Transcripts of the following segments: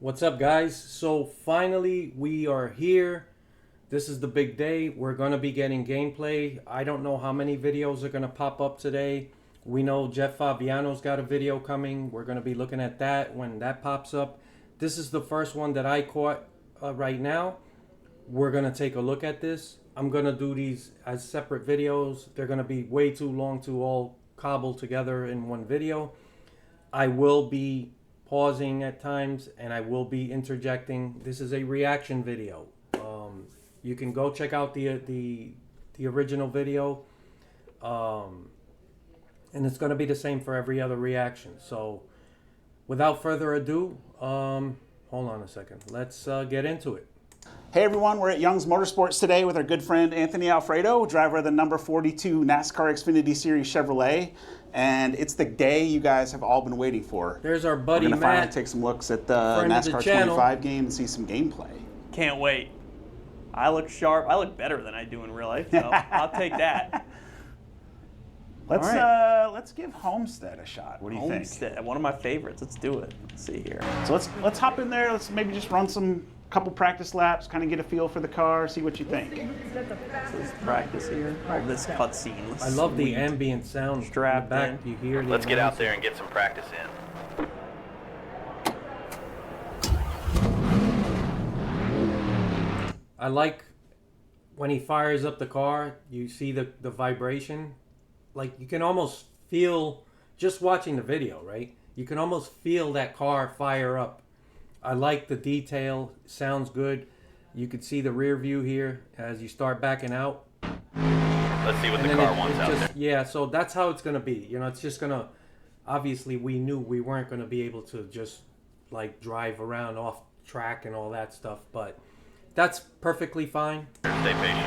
What's up, guys? So finally we are here. This is the big day. We're going to be getting gameplay. I don't know how many videos are going to pop up today. We know Jeff Fabiano's got a video coming. We're going to be looking at that when that pops up. This is the first one that I caught right now. We're going to take a look at this. I'm going to do these as separate videos. They're going to be way too long to all cobble together in one video. I will be pausing at times and I will be interjecting. This is a reaction video. You can go check out the original video, and it's going to be the same for every other reaction. So without further ado, hold on a second, let's get into it. Hey everyone, we're at Young's Motorsports today with our good friend Anthony Alfredo, driver of the number 42 NASCAR Xfinity Series Chevrolet, and it's the day you guys have all been waiting for. There's our buddy Matt. We're going to finally take some looks at the NASCAR 25 game and see some gameplay. Can't wait. I look sharp. I look better than I do in real life, so I'll take that. Let's give Homestead a shot. What do you think? Homestead, one of my favorites. Let's do it. Let's see here. So let's hop in there. Let's maybe just run some couple practice laps, kind of get a feel for the car, see what you think. So let's practice here. Oh, this cutscene. I love the ambient sound. Strap back. You hear. Let's get out there and get some practice in. I like when he fires up the car, you see the vibration. Like you can almost feel, just watching the video, right? You can almost feel that car fire up. I like the detail, sounds good. You can see the rear view here as you start backing out. Let's see what the car wants out there. Yeah, so that's how it's going to be. You know, it's just going to, obviously we knew we weren't going to be able to just like drive around off track and all that stuff, but that's perfectly fine. Stay patient.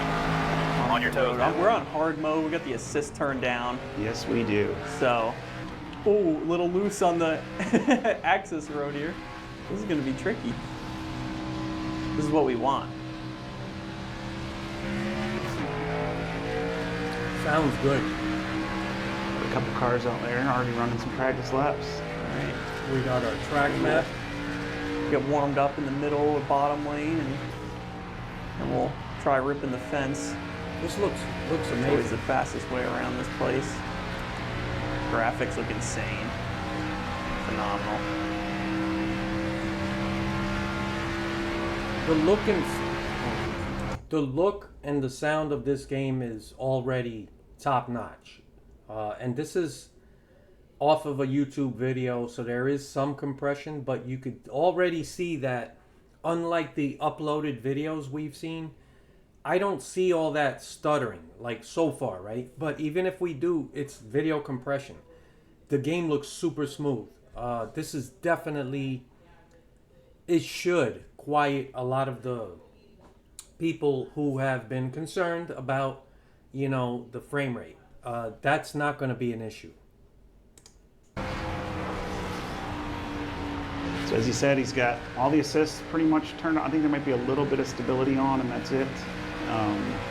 On your toes. We're on hard mode. We got the assist turned down. Yes, we do. So, a little loose on the access road here. This is going to be tricky. This is what we want. Sounds good. A couple cars out there already running some practice laps. All right. We got our track map. Get warmed up in the middle or bottom lane, and we'll try ripping the fence. This looks It's always amazing. the fastest way around this place. Graphics look insane. Phenomenal. The look and the sound of this game is already top notch, and this is off of a YouTube video, so there is some compression, but you could already see that unlike the uploaded videos we've seen, I don't see all that stuttering like so far, right? But even if we do, it's video compression. The game looks super smooth. This is definitely, it should quiet a lot of the people who have been concerned about, you know, the frame rate. That's not going to be an issue. So as he said, he's got all the assists pretty much turned on. I think there might be a little bit of stability on, and that's it.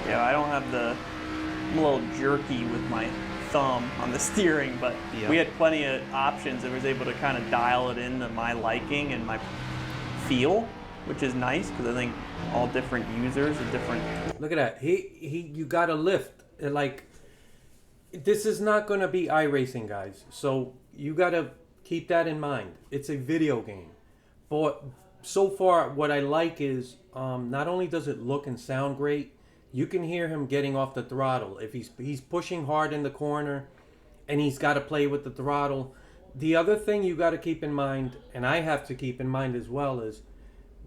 Yeah, I don't have I'm a little jerky with my thumb on the steering, but we had plenty of options and was able to kind of dial it into my liking and my feel, which is nice because I think all different users are different. Look at that. You got to lift. Like, this is not going to be iRacing, guys. So you got to keep that in mind. It's a video game. But so far, what I like is not only does it look and sound great, you can hear him getting off the throttle. If he's pushing hard in the corner and he's got to play with the throttle. The other thing you got to keep in mind, and I have to keep in mind as well, is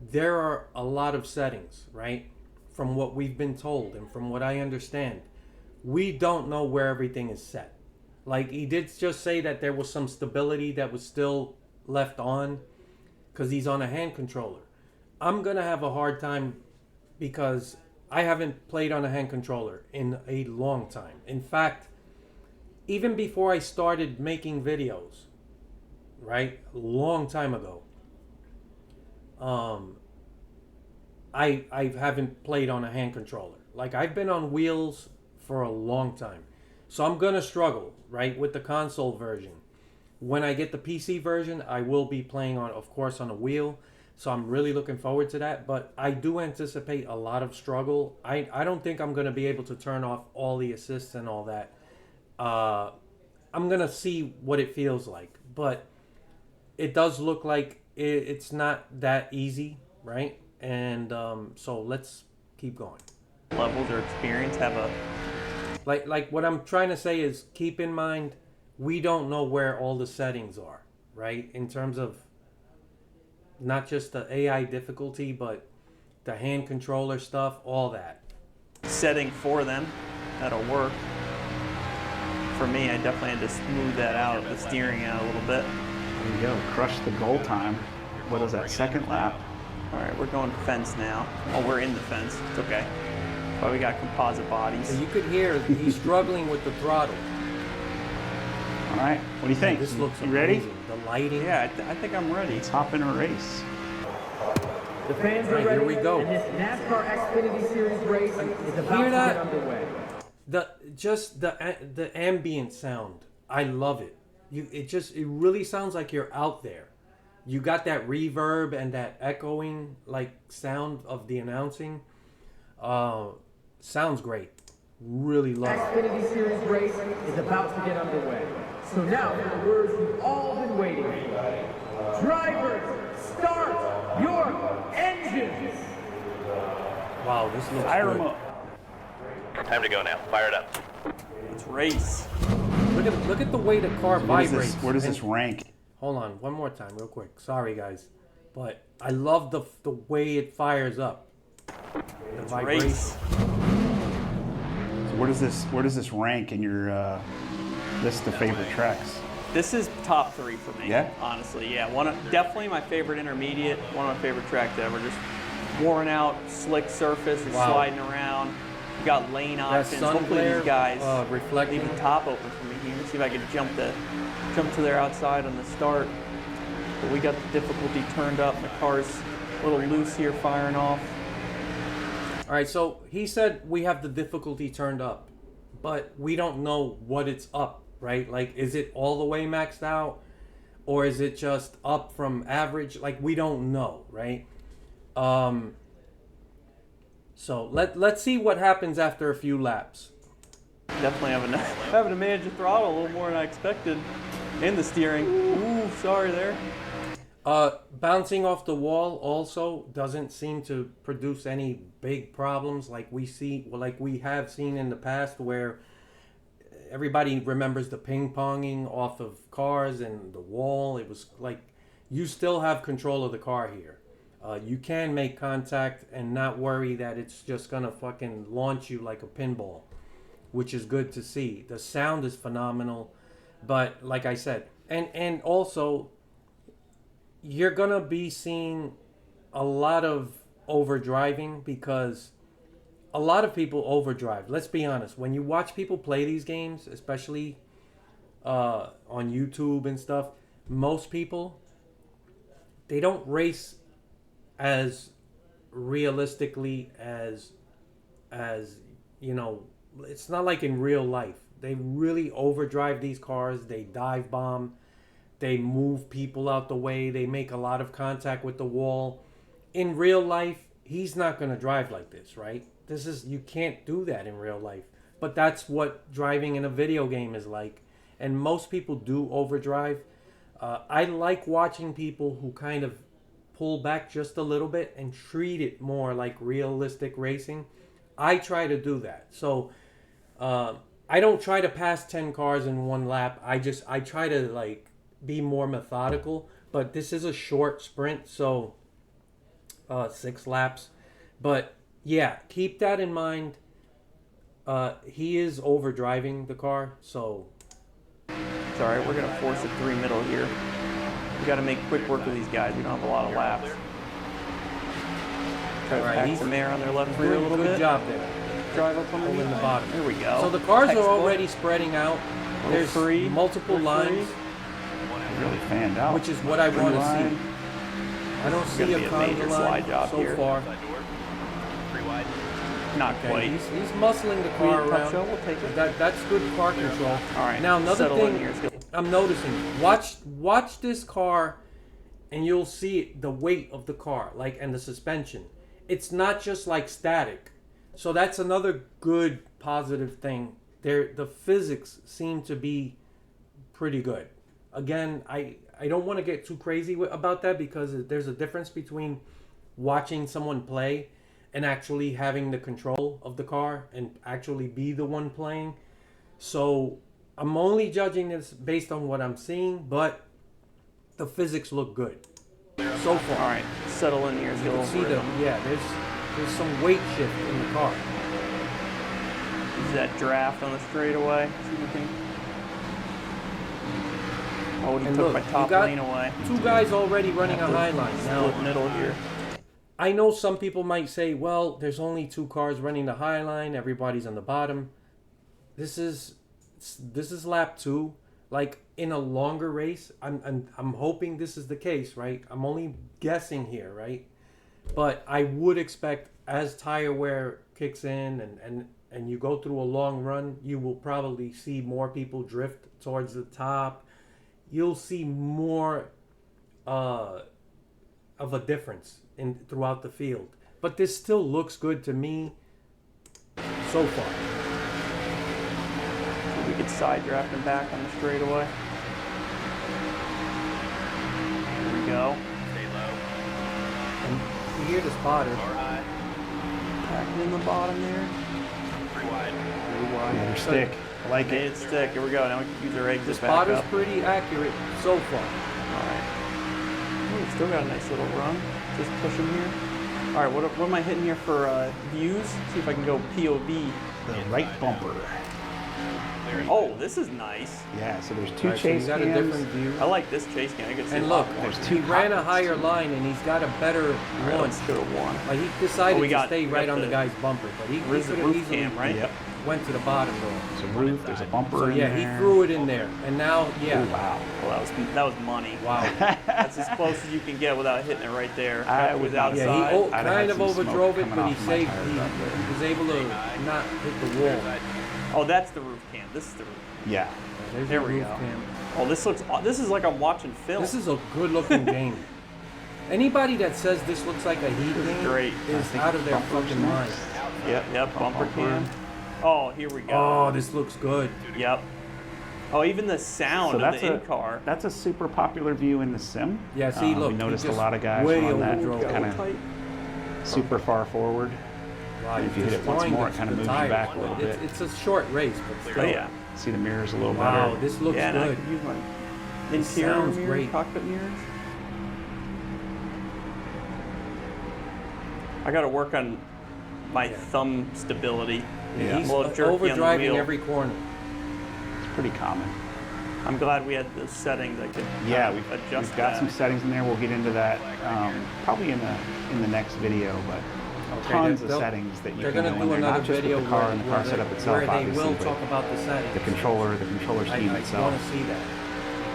there are a lot of settings, right? From what we've been told and from what I understand, we don't know where everything is set. Like, he did just say that there was some stability that was still left on because he's on a hand controller. I'm going to have a hard time because I haven't played on a hand controller in a long time. In fact, even before I started making videos, right, a long time ago, I haven't played on a hand controller. Like, I've been on wheels for a long time. So I'm going to struggle, right, with the console version. When I get the PC version, I will be playing on, of course, on a wheel. So I'm really looking forward to that. But I do anticipate a lot of struggle. I don't think I'm going to be able to turn off all the assists and all that. I'm going to see what it feels like. But it does look like it's not that easy, right? And so let's keep going. Levels or experience have a... Like what I'm trying to say is keep in mind, we don't know where all the settings are, right? In terms of not just the AI difficulty, but the hand controller stuff, all that. setting for them that'll work. For me, I definitely had to smooth that out, the steering out a little bit. There you go, crush the goal time. What is that, second lap? All right, we're going fence now. Oh, we're in the fence, it's okay. But we got composite bodies. So you could hear he's struggling with the throttle. All right, what do you think? This looks you ready? amazing. The lighting. Yeah, I think I'm ready. Let's hop in a race. The fans are Right, ready, here we go. and this NASCAR Xfinity Series race is about to get underway. The ambient sound, I love it. It really sounds like you're out there. You got that reverb and that echoing like sound of the announcing. Sounds great. Really love it. Xfinity Series race is about to get underway. So now for the words you've all been waiting for. Drivers, start your engines! Wow, this looks Fire good. them up. Time to go now. Fire it up. Let's race. Look at the way the car vibrates. Where does this And- rank? Hold on, one more time, real quick. Sorry, guys, but I love the way it fires up. The vibration. Race. So where does this rank in your list of favorite tracks? This is top 3 for me. Yeah? Honestly, yeah. Definitely my favorite intermediate. One of my favorite tracks ever. Just worn out, slick surface, and Wow. sliding around. You got lane That options. sun Hopefully glare, these guys reflecting. leave the top open for me here. Let's see if I can jump to their outside on the start. But we got the difficulty turned up. The car's a little loose here, firing off. All right, so he said we have the difficulty turned up, but we don't know what it's up, right? Like, is it all the way maxed out, or is it just up from average? Like, we don't know, right? So let's see what happens after a few laps. Definitely having to manage the throttle a little more than I expected. And the steering. Ooh, sorry there. Bouncing off the wall also doesn't seem to produce any big problems like we have seen in the past, where everybody remembers the ping-ponging off of cars and the wall. It was like you still have control of the car here. You can make contact and not worry that it's just gonna fucking launch you like a pinball, which is good to see. The sound is phenomenal, but like I said, and also you're gonna be seeing a lot of overdriving, because a lot of people overdrive. Let's be honest. When you watch people play these games, especially on YouTube and stuff, most people, they don't race as realistically as you know. It's not like in real life. They really overdrive these cars. They dive bomb. They move people out the way. They make a lot of contact with the wall. In real life, he's not going to drive like this, right? You can't do that in real life. But that's what driving in a video game is like. And most people do overdrive. I like watching people who kind of pull back just a little bit and treat it more like realistic racing. I try to do that. So I don't try to pass 10 cars in one lap. I try to like be more methodical, but this is a short sprint, so 6 laps. But yeah, keep that in mind. He is overdriving the car, so It's all right. We're going to force it through middle here. We got to make quick work with these guys. We don't have a lot of laps. Try to All right, pack he's some air on their left rear a little good bit. job there. Drive up on Over in the bottom. There we go. So the cars Textbook. are already spreading out. There's free. multiple We're lines, free. Really fanned out. which is what I want to Line. see. I don't see gonna a be a conga major line slide job so here. far. Side door. 3 wide. Not Okay, quite. he's muscling the We car top around. show, we'll take it. That's good car control. All right, Now another settle in thing here. It's good. I'm noticing. Watch this car and you'll see the weight of the car, like, and the suspension. It's not just like static. So that's another good positive thing. The physics seem to be pretty good. Again, I don't want to get too crazy about that, because there's a difference between watching someone play and actually having the control of the car and actually be the one playing. So I'm only judging this based on what I'm seeing, but the physics look good so far. All right, settle in here. You can see there's some weight shift in the car. Is that draft on the straightaway? See if we can... Oh, he And took look, my you top got lane away. Two guys already running a high line. Split Now, middle here. I know some people might say, well, there's only two cars running the high line. Everybody's on the bottom. This is lap 2. Like, in a longer race, I'm hoping this is the case, right? I'm only guessing here, right? But I would expect, as tire wear kicks in and you go through a long run, you will probably see more people drift towards the top. You'll see more of a difference throughout the field. But this still looks good to me so far. We could side draft him back on the straightaway. Here we go. Stay low. And you hear the spotter. Car high. Packing in the bottom there. 3 wide. Pretty wide. Another stick. I like Made it. it stick. Here we go. Now we can use our The exit back spotter's up. pretty accurate so far. All right. Ooh, still got a nice little run. Just push him here. All right, what am I hitting here for views? See if I can go POV. The right bumper. Oh, this is nice. Yeah, so there's two Right, so you chase got a cams. different view. I like this chase cam. I can see And a look, lot more. There's he two ran a cockpits, higher too. line and he's got a better All right, one. let's go to one. Like, he decided Oh, we to got- stay we right got on the the- guy's bumper, but he Where's the could have roof easily cam, right? Yep. went to the bottom door. So roof, there's a bumper So in yeah, there. he threw it in there, and now yeah, Oh, wow. Well, that was money. wow. That's as close as you can get without hitting it right there. I That would was not- outside. Yeah, he I'd have kind had of some smoke overdrove it, coming but he off of my saved. tires He up there. was able to not hit the wall. Oh, that's the roof cam. This is the roof. Yeah. There's There the we roof go. cam. Oh, this is like I'm watching film. This is a good-looking game. Anybody that says this looks like a heat game great. is out of their fucking mind. Yep, bumper cam. Oh, here we go. Oh, this looks good. Yep. Oh, even the sound So of that's the a in-car. that's a super popular view in the sim. Yeah, see, look, we he noticed a just lot of guys way on that overdrove. kind of Tight. super far forward. Wow, If you hit it once destroying more, it kind of the moves you tire. back a little bit. It's a short race, but still. Oh, yeah. See the mirrors a little Wow, better. this looks Yeah, and I good. can use my interior sounds mirrors, great. cockpit mirrors. I got to work on my thumb stability. Yeah. He's I'm a little jerky on the overdriving wheel. every corner. It's pretty common. I'm glad we had those settings. I could Yeah, adjust we've got that. some settings in there. We'll get into that probably in the next video, but Okay, tons of they'll- settings that you They're can going go to in do there, another not just video with the car and the car where setup itself, they obviously, will but talk about the settings. the controller scheme I itself. want to see that.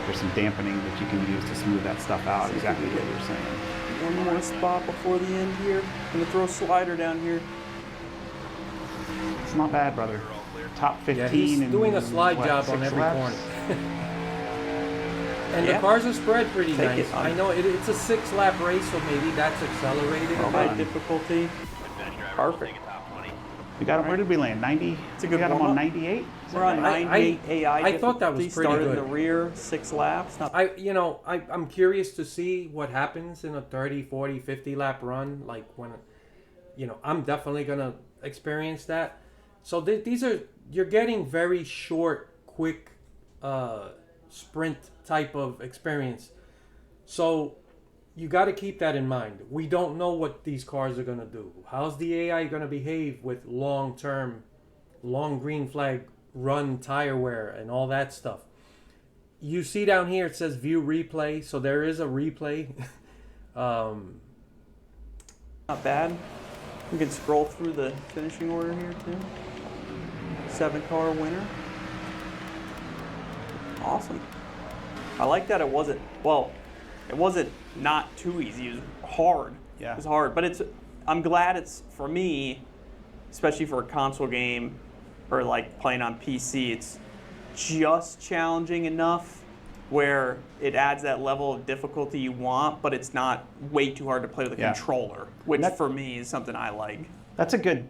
There's some dampening that you can use to smooth that stuff out. Exactly what you're saying. One more spot before the end here. I'm gonna throw a slider down here. It's not bad, brother. Top 15. Yeah, he's in, doing a slide what, job on 6 every laps? corner. And Yeah. the cars are spread pretty Take nice. it on. I know it's a 6-lap race, so maybe that's accelerated. Well a High bit. done. difficulty. Finish driver Perfect. holding a top 20. We got him. Where did we land? 90. It's a good We got him on warm-up. 98. We're on right? 98 AI. I thought that was difficulty, pretty started in good. the rear, 6 laps. Not I'm curious to see what happens in a 30, 40, 50 lap run. Like when, I'm definitely going to experience that. So you're getting very short, quick, sprint type of experience. So you got to keep that in mind. We don't know what these cars are going to do. How's the AI going to behave with long green flag run tire wear and all that stuff? You see down here it says view replay, so there is a replay. not bad. We can scroll through the finishing order here too. 7-car winner. Awesome. I like that it wasn't not too easy. It was hard. Yeah. It was hard, but I'm glad it's, for me, especially for a console game or like playing on PC, it's just challenging enough where it adds that level of difficulty you want, but it's not way too hard to play with a controller, which for me is something I like. That's a good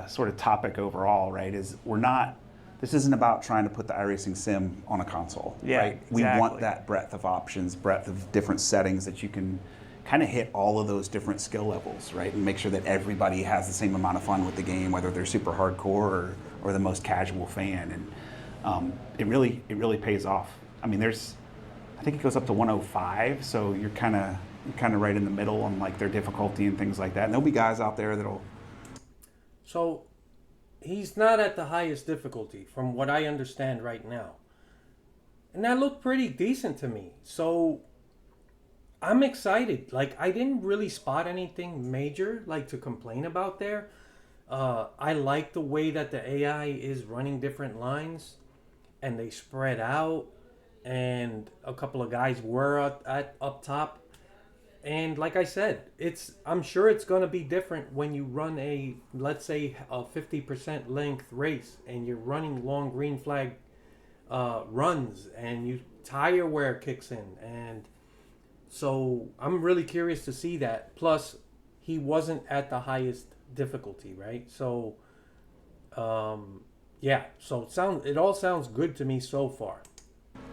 sort of topic overall, right? This isn't about trying to put the iRacing sim on a console, right? We want that breadth of options, breadth of different settings that you can kind of hit all of those different skill levels, right? And make sure that everybody has the same amount of fun with the game, whether they're super hardcore or the most casual fan. And it really pays off. I mean, I think it goes up to 105, so you're kind of right in the middle on like their difficulty and things like that. And there'll be guys out there that'll. So he's not at the highest difficulty from what I understand right now. And that looked pretty decent to me. So I'm excited. Like, I didn't really spot anything major like to complain about there. I like the way that the AI is running different lines and they spread out, and a couple of guys were up top. And like I said, I'm sure it's going to be different when you run let's say a 50% length race and you're running long green flag runs and tire wear kicks in. And so I'm really curious to see that. Plus, he wasn't at the highest difficulty, right? So, so it all sounds good to me so far.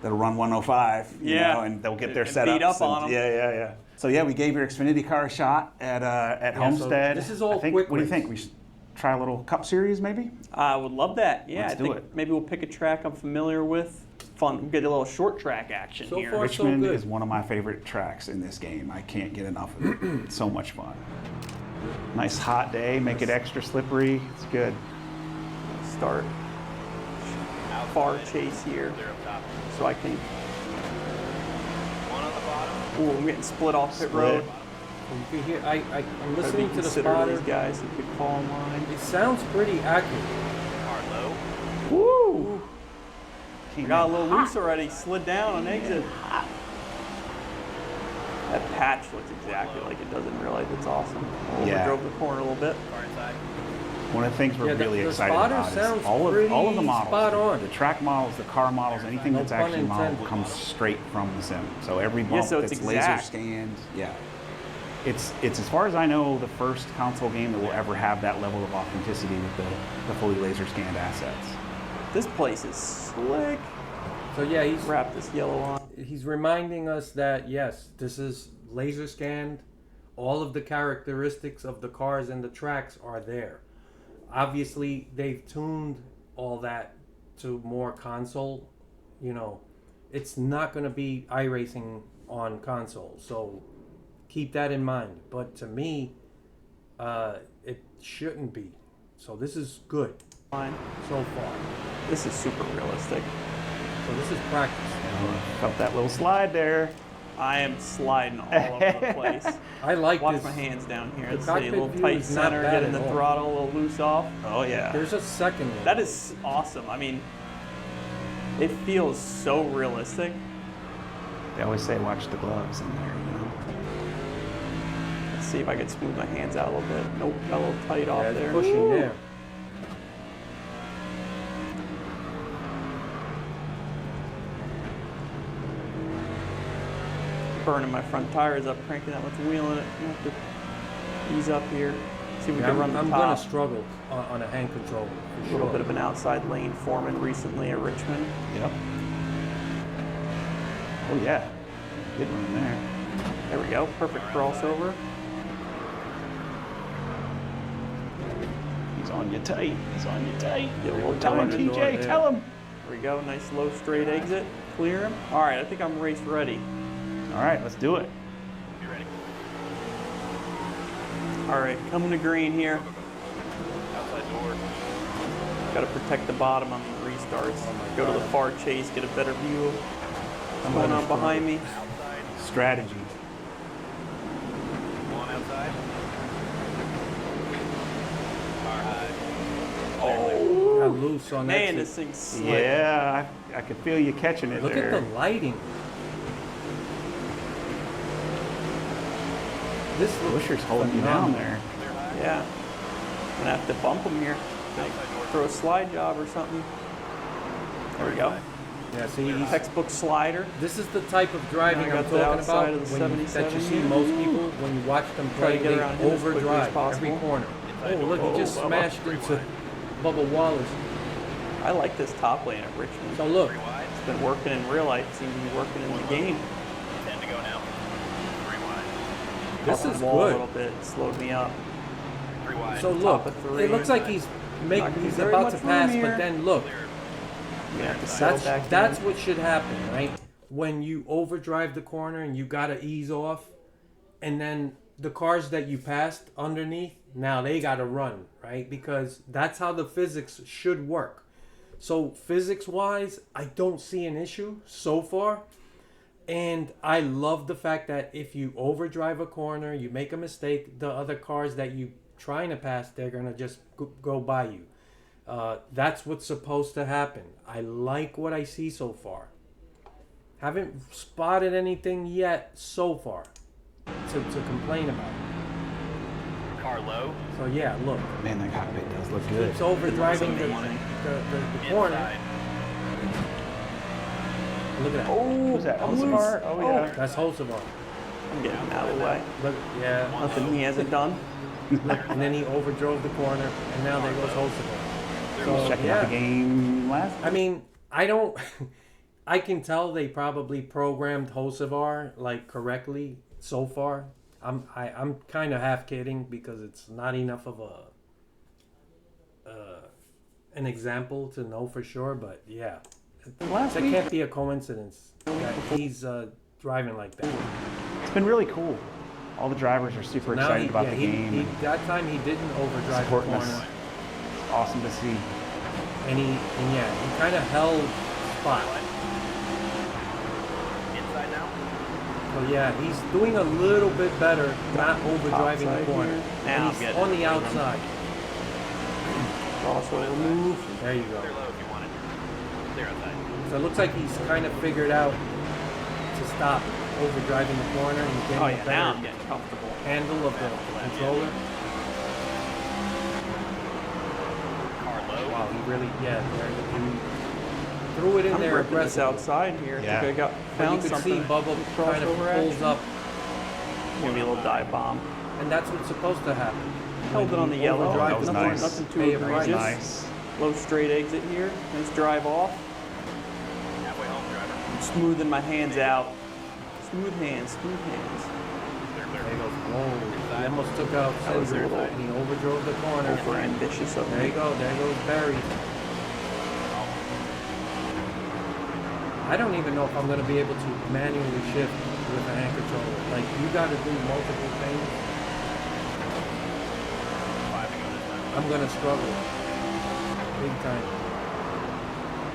That'll run 105, you know, and they'll get their setups. Beat up on them. Yeah. So we gave your Xfinity car a shot at Homestead. So this is all quick. What do you think? We should try a little Cup Series, maybe? I would love that. Yeah, Let's I think do it. maybe we'll pick a track I'm familiar with. Fun, get a little short track action So here. far, Richmond so good. is one of my favorite tracks in this game. I can't get enough of it. It's so much fun. Nice hot day, make it extra slippery. It's good. Start far chase here, Clear up top. so I can. One on the bottom. Ooh, I'm getting split off pit Split. road. You can hear, I'm Gotta be listening to the considerate of spotter. these guys that could fall in line. It sounds pretty accurate. Car low. Woo! Came Got a in little hot. loose already. Slid down on exit. That patch looks exactly like it does in real life. It's awesome. Yeah. Overdrove the corner a little bit. Car inside. One of the things we're Yeah, really the excited spotter about sounds is all of pretty the models, spot on. the track models, the car models, anything No that's pun actually modeled intended. comes straight from the sim. So every bump so it's that's laser exact. scanned, it's as far as I know the first console game that will ever have that level of authenticity with the fully laser scanned assets. This place is slick. So yeah, Wrap this yellow on. he's reminding us that yes, this is laser scanned. All of the characteristics of the cars and the tracks are there. Obviously, they've tuned all that to more console. You know, it's not going to be iRacing on console, so keep that in mind. But to me, it shouldn't be. So this is good Line. so far. This is super realistic. So this is practice. Felt that little slide there. I am sliding all over the place. I like Watch this. my hands down here. The Let's see, a cockpit little view tight is not center, bad getting at the all. throttle a little loose off. Oh yeah. There's a second one. That is awesome. I mean, it feels so realistic. They always say watch the gloves in there, you know. Let's see if I can smooth my hands out a little bit. Nope, got a little tight off Yeah, there. pushing Woo. there. Burning my front tires up, cranking that much wheel in it. I have to ease up here. See if we Yeah, can run the I'm going top. to struggle on a hand control. A little bit of an outside lane foreman recently at Richmond. Yep. Oh yeah. Good one in there. There we go, perfect crossover. He's on you tight. He's on you tight. Get a little Tell him, time in the TJ. door, yeah. Tell him. There we go, nice low straight exit. Clear him. All right, I think I'm race ready. All right, let's do it. Be ready. All right, coming to green here. Outside door. Got to protect the bottom on the restarts. Go to the far chase, get a better view of what's going on behind me. Outside. Strategy. One outside. Car high. Oh, Got loose on that. man, this thing's slick. Yeah, I could feel you catching it Look there. at the lighting. This looks Busher's holding you down phenomenal. there. Clear high. Yeah. I'm gonna have to bump him here. Outside door. Throw a slide job or something. There we go. Yeah, see, Textbook slider. this is the type of driving Now I I'm got the talking outside about of the that you 77 see here. most people when you watch them Try play, to get they around him as quickly as overdrive every possible. corner. Oh, look, he just Bubba. smashed into Bubba Wallace. I like this top lane at Richmond. So look, It's been working in real life. Seems to be working in the game. 10 to go now. 3 wide. this Off is the wall a good. little bit. Slowed me up. 3 wide. So look, Top of 3. it looks like Not he's very about much to room pass, here. but then look, You have to settle back that's in. what should happen, right? When you overdrive the corner and you gotta ease off, and then the cars that you passed underneath, now they gotta run, right? Because that's how the physics should work. So physics-wise, I don't see an issue so far. And I love the fact that if you overdrive a corner, you make a mistake, the other cars that you trying to pass, they're gonna just go by you. That's what's supposed to happen. I like what I see so far. Haven't spotted anything yet so far to complain about. Car low. So yeah, look, Man, that cockpit does look good. it's overdriving the corner. Inside. Look at that. Oh, Who's that? I'm Hocevar? loose. Oh, yeah. That's Hocevar. I'm getting him out of the way. Look, yeah. Nothing he hasn't done. Look, and then he overdrove the corner, and now there goes Hocevar. So Checking out the yeah, game last. I mean, I don't. I can tell they probably programmed Hocevar like correctly so far. I'm kind of half kidding because it's not enough of an example to know for sure. But yeah, Last that week, can't be a coincidence that he's driving like that. It's been really cool. All the drivers are super Now excited about the game. he that time he didn't overdrive the Supporting corner, us. It's awesome to see. and he kind of held spot. Inside now. So yeah, he's doing a little bit better, not overdriving the Outside corner. here. And Now I'm he's getting on it. the outside. Crossover move. There you go. Clear low if you want it. Clear outside. So it looks like he's kind of figured out to stop overdriving the corner and getting Oh a yeah, better now I'm getting comfortable. handle of the controller. Car low. Wow, he really, there he threw it in I'm there ripping this aggressively. outside here. Yeah. I think I got But you found could something. see Bubba kind of Crossover pulls action. up, Maybe a little dive bomb. and that's what's supposed to happen. Held it on the yellow. Overdrive That was the nothing, nice. nothing too Pay it right. egregious. Nice. Low straight exit here. Nice drive off. Halfway home, driver. I'm smoothing my hands out. Smooth hands, smooth hands. Clear, There clear. he goes. Whoa. He almost took out That was a Cedric, little- and he overdrove the corner. Over ambitious of There you me. go. There goes Barry. I don't even know if I'm going to be able to manually shift with a hand controller. Like, you got to do multiple things. 5 to go this time. I'm going to struggle. Big time.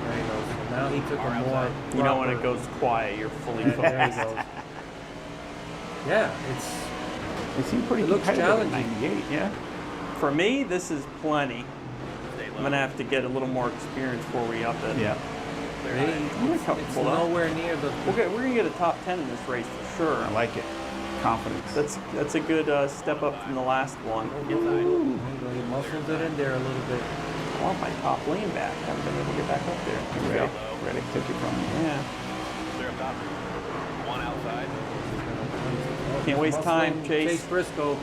There he goes. So now he took a more... You know when it proper- goes quiet, you're fully There he focused. goes. Yeah, it's... They seem pretty It looks competitive at challenging. 98, yeah. For me, this is plenty. Stay low. I'm gonna have to get a little more experience before we up it. Yeah. Clear They, high. it's comfortable, though. nowhere near the... We're gonna get a top 10 in this race for sure. I like it. Confidence. That's a good step up from the last one. He muscled it in there a little bit. I want my top lane back. I haven't been able to get back up there. Here we go. Ready to take it from you. Yeah. Clear up top. 1 outside. Can't waste time, Chase. Chase Briscoe.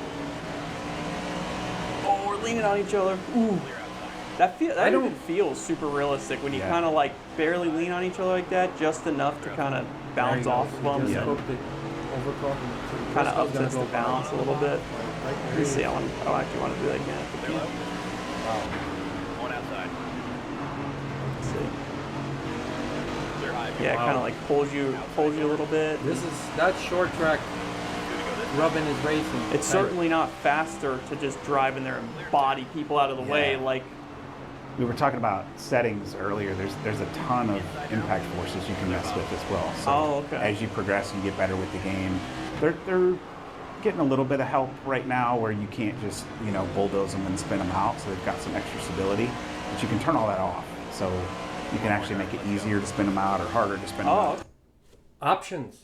Oh, we're leaning on each other. Ooh. Clear outside. That I don't- even feels super realistic when you Yeah. kind of like barely lean on each other like that, just enough to kind of bounce There he off goes. of He them. just Yeah. cooked it. Overcooked. Kind of Briscoe's gonna upsets the go balance a little bit. Right Let there. me see. I actually want to do that again. Clear low. Wow. 1 outside. Let's see. Clear high. Yeah, it Wow. kind of like pulls you a little bit. This is that short track 2 to go this time. rubbing his racing. It's certainly not faster to just drive in there and body people out of the way. Yeah. Like, We were talking about settings earlier. There's a ton of impact forces you can mess with as well. So Oh, okay. as you progress and you get better with the game, they're getting a little bit of help right now where you can't just bulldoze them and spin them out. So they've got some extra stability, but you can turn all that off. So you can actually make it easier to spin them out or harder to spin them oh, out. Options.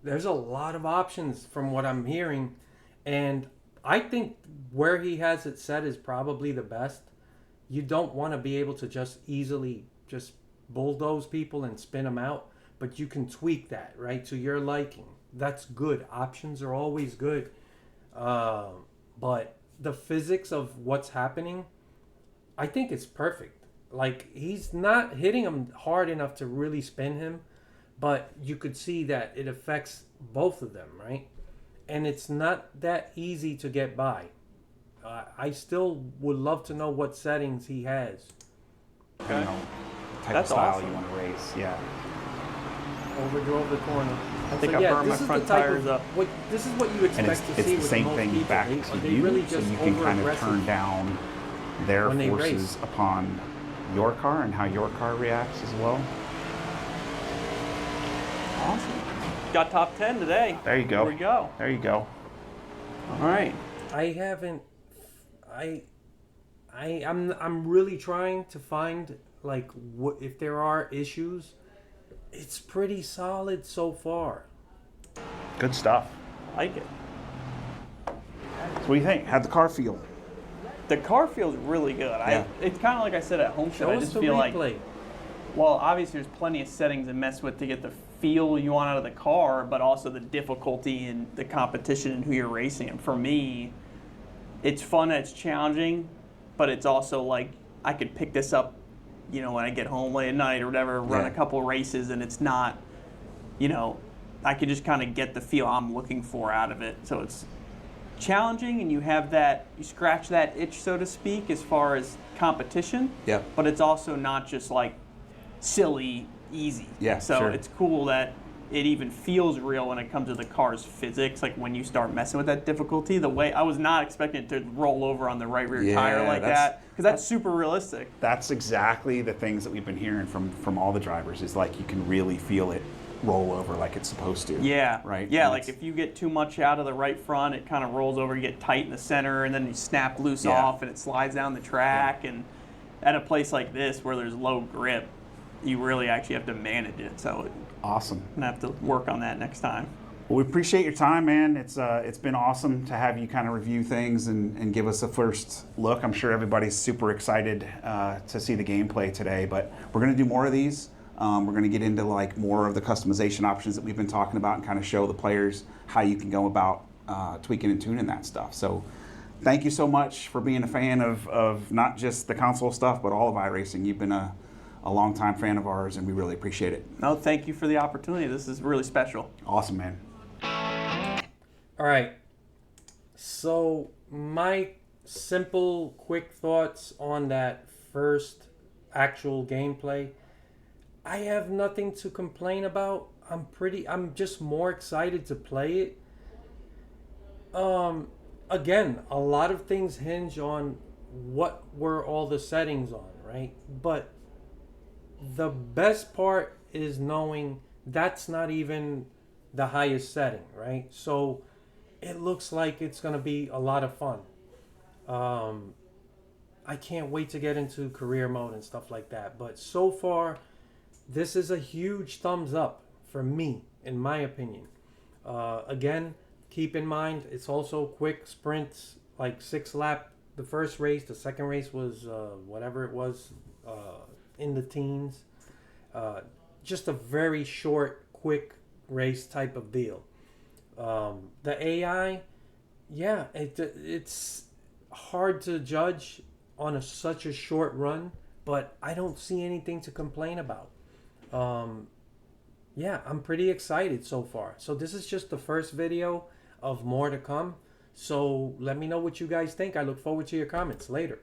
There's a lot of options from what I'm hearing, and I think where he has it set is probably the best. You don't want to be able to just easily just bulldoze people and spin them out, but you can tweak that, right, to your liking. That's good. Options are always good. But the physics of what's happening, I think it's perfect. Like, he's not hitting him hard enough to really spin him, but you could see that it affects both of them, right? And it's not that easy to get by. I still would love to know what settings he has. You know, type That's of style awesome. you want to race. Yeah. Overdrove the corner. I think I burned my front tires up. This is what you And expect to it's see the with same most thing people. back They to really you, so just you can kind of over-aggressive turn down their when they forces race. upon your car and how your car reacts as well. Awesome. Got top 10 today. There you go. There we go. There you go. All right. I'm really trying to find, like, if there are issues. It's pretty solid so far. Good stuff. Like it. So what do you think? How'd the car feel? The car feels really good. Yeah. It's kind of like I said at Homestead. Show I us just the feel replay. like, well, obviously there's plenty of settings to mess with to get the feel you want out of the car, but also the difficulty and the competition and who you're racing. And for me, it's fun, it's challenging, but it's also like I could pick this up, you know, when I get home late at night or whatever, run Yeah. a couple races, and it's not, you know, I could just kind of get the feel I'm looking for out of it. So it's challenging, and you have that, you scratch that itch, so to speak, as far as competition. Yep. But it's also not just like silly easy. Yeah, So sure. it's cool that it even feels real when it comes to the car's physics. Like when you start messing with that difficulty, the way I was not expecting it to roll over on the right rear tire Yeah, like that, because that's super realistic. That's exactly the things that we've been hearing from all the drivers, is like you can really feel it roll over like it's supposed to. Yeah. Right? Yeah, And like it's- if you get too much out of the right front, it kind of rolls over, you get tight in the center, and then you snap loose Yeah. off, and it slides down the track. And at a place like this where there's low grip, you really actually have to manage it. So Awesome. I'm going to have to work on that next time. Well, we appreciate your time, man. It's been awesome to have you kind of review things and give us a first look. I'm sure everybody's super excited to see the gameplay today, but we're going to do more of these. We're going to get into like more of the customization options that we've been talking about and kind of show the players how you can go about tweaking and tuning that stuff. So thank you so much for being a fan of not just the console stuff, but all of iRacing. You've been a longtime fan of ours, and we really appreciate it. No, thank you for the opportunity. This is really special. Awesome, man. All right. So my simple, quick thoughts on that first actual gameplay. I have nothing to complain about. I'm just more excited to play it. Again, a lot of things hinge on what were all the settings on, right? But the best part is knowing that's not even the highest setting, right? So it looks like it's going to be a lot of fun. I can't wait to get into career mode and stuff like that. But so far, this is a huge thumbs up for me, in my opinion. Again, keep in mind, it's also quick sprints, like 6 lap. The first race, the second race was whatever it was, in the teens. Just a very short, quick race type of deal. The AI, yeah, it's hard to judge on such a short run, but I don't see anything to complain about. Yeah, I'm pretty excited so far. So this is just the first video of more to come. So let me know what you guys think. I look forward to your comments later.